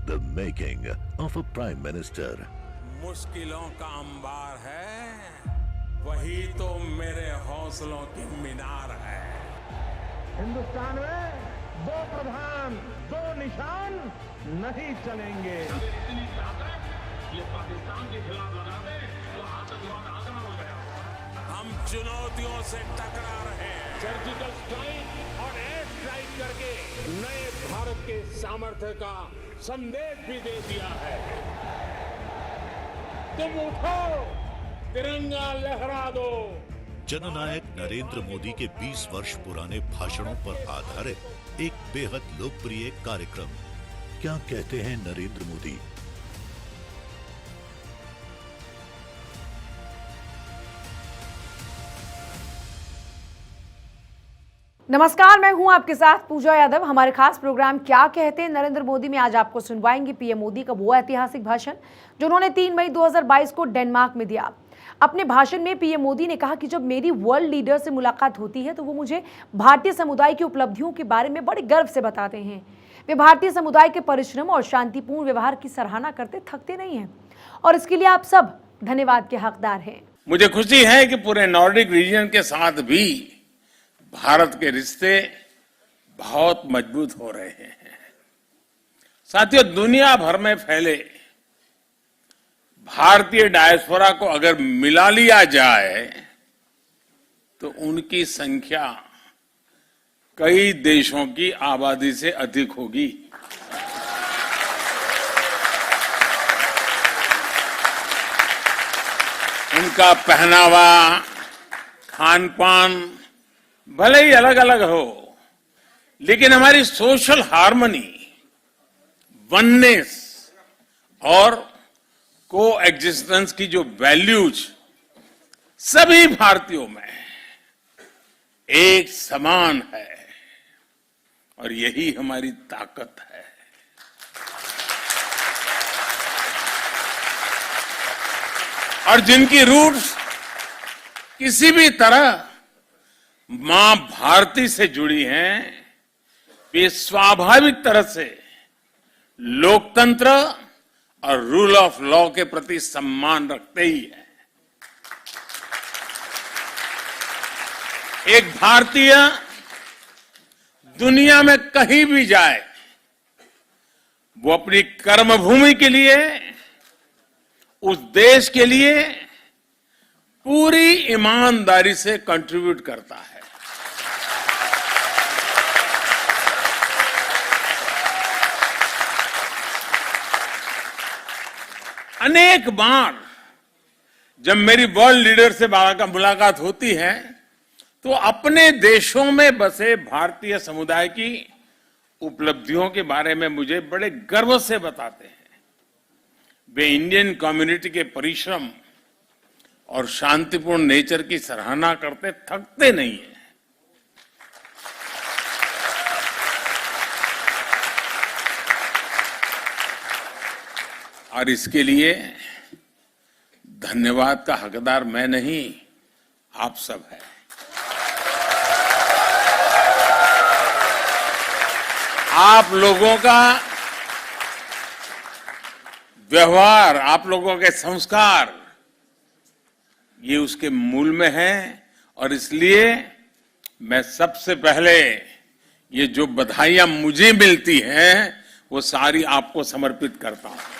The making of a prime minister. मुश्किलों का अंबार है, वही तो मेरे हौसलों की मीनार है। हिंदुस्तान में दो प्रधान दो निशान नहीं चलेंगे। इतनी ताकत ये पाकिस्तान के खिलाफ लगा दे तो आतंकवाद आगरा हो गया। हम चुनौतियों से टकरा रहे हैं। सर्जिकल स्ट्राइक और एयर स्ट्राइक करके नए भारत के सामर्थ्य का संदेश भी दे दिया है। तुम उठो, तिरंगा लहरा दो। जननायक नरेंद्र मोदी के 20 वर्ष पुराने भाषणों पर आधारित एक बेहद लोकप्रिय कार्यक्रम। क्या कहते हैं नरेंद्र मोदी? नमस्कार, मैं हूं आपके साथ पूजा यादव। हमारे खास प्रोग्राम क्या कहते हैं नरेंद्र मोदी में आज आपको सुनवाएंगे पीएम मोदी का वो ऐतिहासिक भाषण जो उन्होंने 3 मई 2022 को डेनमार्क में दिया। अपने भाषण में पीएम मोदी ने कहा कि जब मेरी वर्ल्ड लीडर से मुलाकात होती है तो वो मुझे भारतीय समुदाय की उपलब्धियों के बारे में बड़े गर्व से बताते हैं। वे भारतीय समुदाय के परिश्रम और शांतिपूर्ण व्यवहार की सराहना करते थकते नहीं हैं और इसके लिए आप सब धन्यवाद के हकदार हैं। मुझे खुशी है कि पूरे नॉर्डिक रीजन के साथ भी भारत के रिश्ते बहुत मजबूत हो रहे हैं। साथियों, दुनिया भर में फैले भारतीय डायस्पोरा को अगर मिला लिया जाए तो उनकी संख्या कई देशों की आबादी से अधिक होगी। उनका पहनावा, खान पान भले ही अलग अलग हो, लेकिन हमारी सोशल हार्मनी, वननेस और को एग्जिस्टेंस की जो वैल्यूज सभी भारतीयों में एक समान है और यही हमारी ताकत है। और जिनकी रूट्स किसी भी तरह मां भारती से जुड़ी हैं, वे स्वाभाविक तरह से लोकतंत्र और रूल ऑफ लॉ के प्रति सम्मान रखते ही हैं। एक भारतीय दुनिया में कहीं भी जाए, वो अपनी कर्मभूमि के लिए, उस देश के लिए पूरी ईमानदारी से कंट्रीब्यूट करता है। अनेक बार जब मेरी वर्ल्ड लीडर से मुलाकात होती है तो अपने देशों में बसे भारतीय समुदाय की उपलब्धियों के बारे में मुझे बड़े गर्व से बताते हैं। वे इंडियन कम्युनिटी के परिश्रम और शांतिपूर्ण नेचर की सराहना करते थकते नहीं है। और इसके लिए धन्यवाद का हकदार मैं नहीं, आप सब हैं। आप लोगों का व्यवहार, आप लोगों के संस्कार, ये उसके मूल में है और इसलिए मैं सबसे पहले ये जो बधाइयां मुझे मिलती हैं वो सारी आपको समर्पित करता हूं।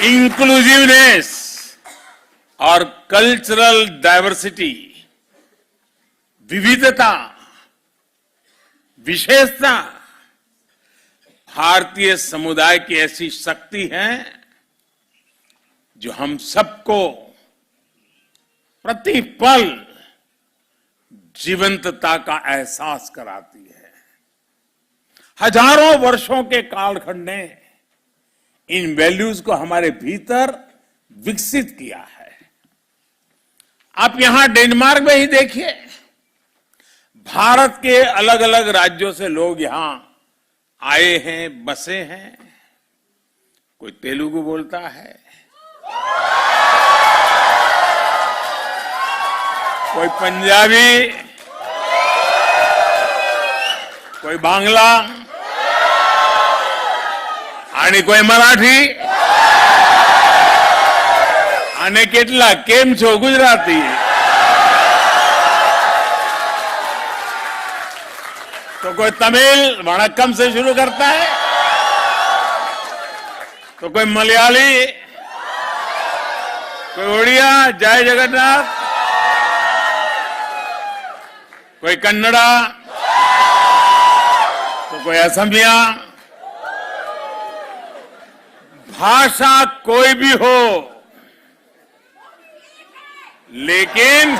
इंक्लूसिवनेस और कल्चरल डाइवर्सिटी, विविधता, विशेषता भारतीय समुदाय की ऐसी शक्ति है जो हम सबको प्रतिपल जीवंतता का एहसास कराती है। हजारों वर्षों के कालखंड ने इन वैल्यूज को हमारे भीतर विकसित किया है। आप यहां डेनमार्क में ही देखिए, भारत के अलग अलग राज्यों से लोग यहां आए हैं, बसे हैं। कोई तेलुगु बोलता है, कोई पंजाबी, कोई बांग्ला आणि कोई मराठी आणि કેટલા કેમ છો ગુજરાતી. तो कोई तमिल वणक्कम से शुरू करता है, तो कोई मलयाली, कोई उड़िया जय जगन्नाथ, कोई कन्नड़ा, तो कोई असमिया. भाषा कोई भी हो, लेकिन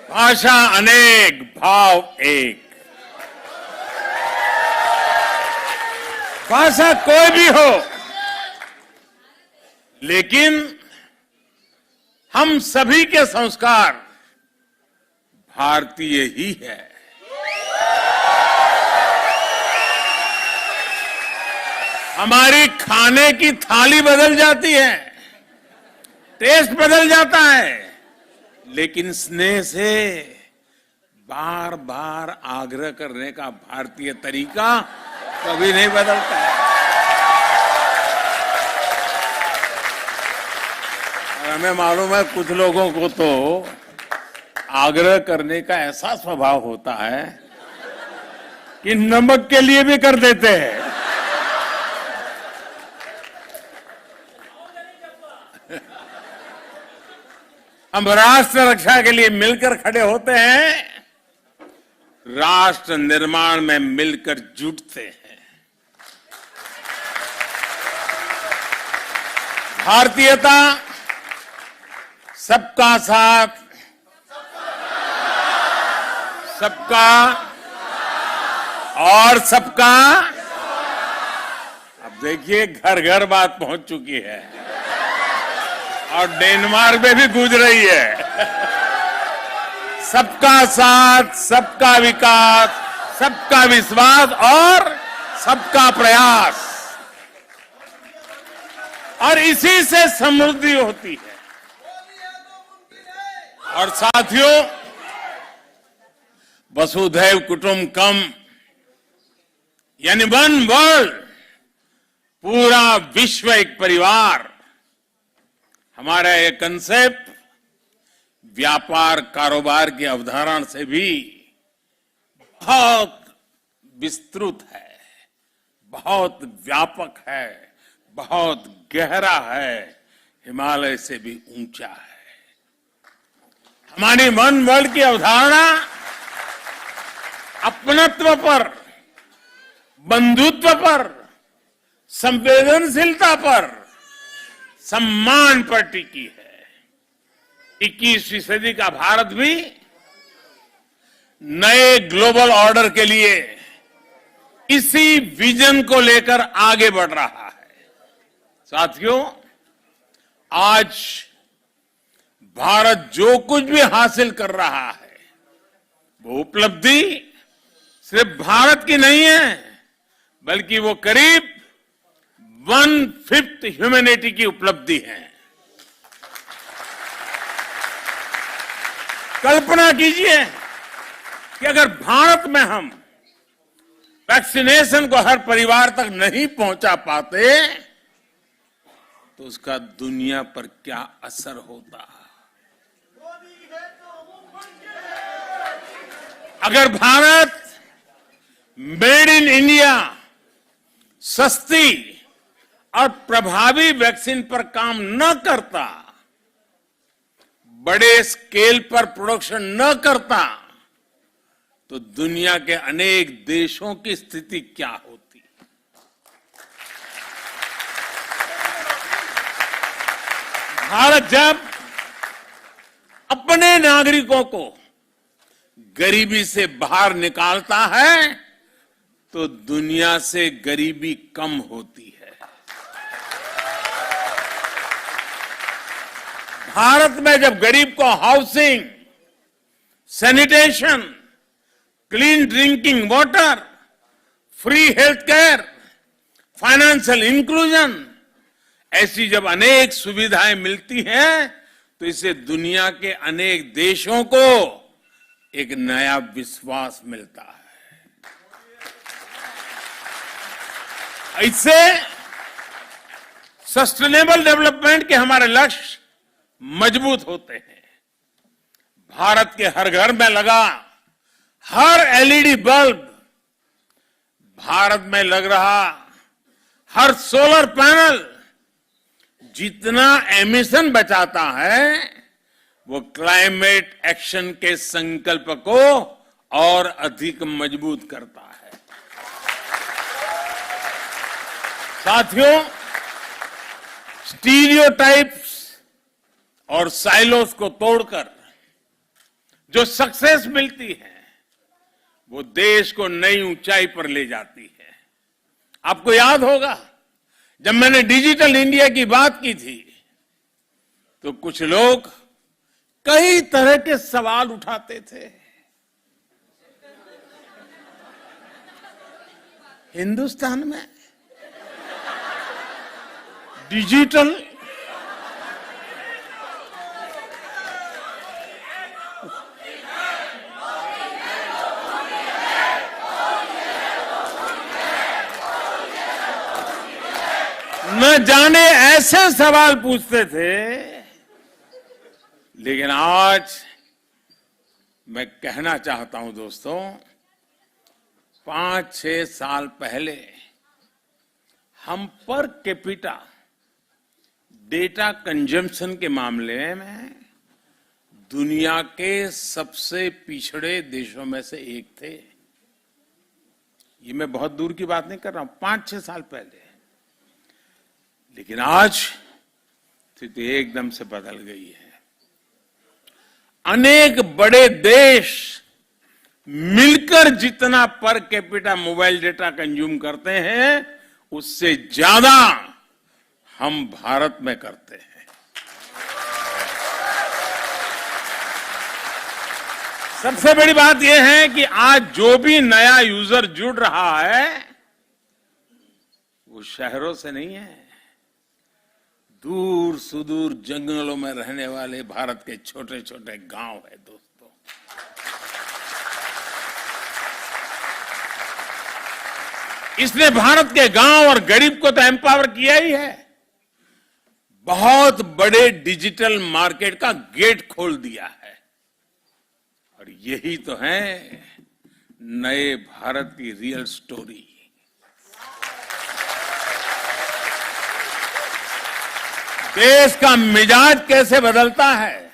भाषा अनेक भाव एक. भाषा कोई भी हो, लेकिन हम सभी के संस्कार भारतीय ही है. हमारी खाने की थाली बदल जाती है, टेस्ट बदल जाता है, लेकिन स्नेह से बार बार आग्रह करने का भारतीय तरीका कभी नहीं बदलता है. और हमें मालूम है कुछ लोगों को तो आग्रह करने का ऐसा स्वभाव होता है कि नमक के लिए भी कर देते हैं. हम राष्ट्र रक्षा के लिए मिलकर खड़े होते हैं, राष्ट्र निर्माण में मिलकर जुटते हैं. भारतीयता सबका साथ, सबका और सबका. अब देखिए घर घर बात पहुंच चुकी है और डेनमार्क में भी गूंज रही है. सबका साथ, सबका विकास, सबका विश्वास और सबका प्रयास. और इसी से समृद्धि होती है. और साथियों, वसुधैव कुटुंबकम यानी वन वर्ल्ड, पूरा विश्व एक परिवार, हमारा ये कंसेप्ट व्यापार कारोबार की अवधारणा से भी बहुत विस्तृत है, बहुत व्यापक है, बहुत गहरा है, हिमालय से भी ऊंचा है. हमारी वन वर्ल्ड की अवधारणा अपनत्व पर, बंधुत्व पर, संवेदनशीलता पर, सम्मान पर टिकी है. 21वीं सदी का भारत भी नए ग्लोबल ऑर्डर के लिए इसी विजन को लेकर आगे बढ़ रहा है. साथियों, आज भारत जो कुछ भी हासिल कर रहा है, वो उपलब्धि सिर्फ भारत की नहीं है, बल्कि वो करीब 1/5 ह्यूमैनिटी की उपलब्धि है. कल्पना कीजिए कि अगर भारत में हम वैक्सीनेशन को हर परिवार तक नहीं पहुंचा पाते, तो उसका दुनिया पर क्या असर होता. अगर भारत मेड इन इंडिया सस्ती और प्रभावी वैक्सीन पर काम न करता, बड़े स्केल पर प्रोडक्शन न करता, तो दुनिया के अनेक देशों की स्थिति क्या होती. भारत जब अपने नागरिकों को गरीबी से बाहर निकालता है, तो दुनिया से गरीबी कम होती है। भारत में जब गरीब को housing, sanitation, clean drinking water, free health care, financial inclusion, ऐसी जब अनेक सुविधाएं मिलती हैं तो इससे दुनिया के अनेक देशों को एक नया विश्वास मिलता है। इससे सस्टेनेबल डेवलपमेंट के हमारे लक्ष्य मजबूत होते हैं। भारत के हर घर में लगा हर एलईडी बल्ब, भारत में लग रहा हर सोलर पैनल जितना एमिशन बचाता है वो क्लाइमेट एक्शन के संकल्प को और अधिक मजबूत करता है। साथियों, स्टीरियोटाइप्स और साइलोस को तोड़कर जो सक्सेस मिलती है वो देश को नई ऊंचाई पर ले जाती है। आपको याद होगा जब मैंने डिजिटल इंडिया की बात की थी तो कुछ लोग कई तरह के सवाल उठाते थे। हिंदुस्तान में डिजिटल न जाने ऐसे सवाल पूछते थे, लेकिन आज मैं कहना चाहता हूं दोस्तों, 5-6 साल पहले हम पर कैपिटा डेटा कंजम्पशन के मामले में दुनिया के सबसे पिछड़े देशों में से एक थे। ये मैं बहुत दूर की बात नहीं कर रहा हूं, 5-6 साल पहले। लेकिन आज स्थिति एकदम से बदल गई है। अनेक बड़े देश मिलकर जितना per capita mobile data consume करते हैं उससे ज्यादा हम भारत में करते हैं। सबसे बड़ी बात यह है कि आज जो भी नया यूजर जुड़ रहा है वो शहरों से नहीं है, दूर सुदूर जंगलों में रहने वाले भारत के छोटे छोटे गांव है दोस्तों। इसने भारत के गांव और गरीब को तो एम्पावर किया ही है, बहुत बड़े डिजिटल मार्केट का गेट खोल दिया है। और यही तो है नए भारत की रियल स्टोरी। देश का मिजाज कैसे बदलता है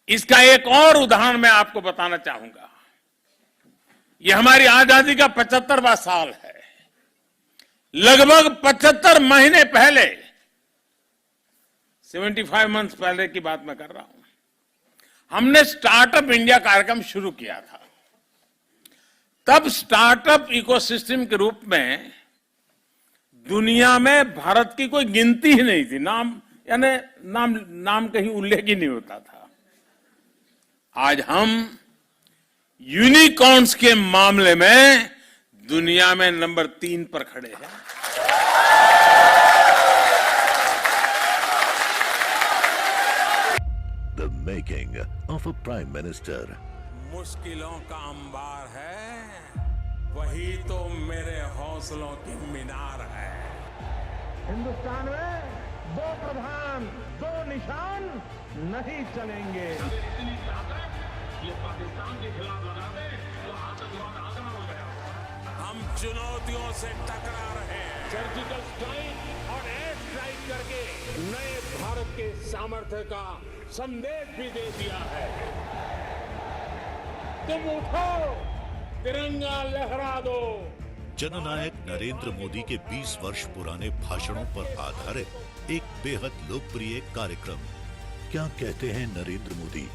इसका एक और उदाहरण मैं आपको बताना चाहूंगा। यह हमारी आजादी का 75वां साल है। लगभग 75 महीने पहले, 75 मंथ्स पहले की बात मैं कर रहा हूं, हमने स्टार्टअप इंडिया कार्यक्रम शुरू किया था। तब स्टार्टअप इकोसिस्टम के रूप में दुनिया में भारत की कोई गिनती ही नहीं थी, नाम कहीं उल्लेख ही नहीं होता था। आज हम यूनिकॉर्न्स के मामले में दुनिया में नंबर 3 पर खड़े हैं। The making of a prime minister. मुश्किलों का अंबार है, वही तो मेरे हौसलों की मीनार है। हिंदुस्तान में 2 प्रधान 2 निशान नहीं चलेंगे। ये पाकिस्तान के खिलाफ लगा दे तो आतंकवाद आसान हो गया। हम चुनौतियों से टकरा रहे हैं। सर्जिकल स्ट्राइक और एयर स्ट्राइक करके नए भारत के सामर्थ्य का संदेश भी दे दिया है। तुम उठो, तिरंगा लहरा दो। जननायक नरेंद्र मोदी के 20 वर्ष पुराने भाषणों पर आधारित एक बेहद लोकप्रिय कार्यक्रम क्या कहते हैं नरेंद्र मोदी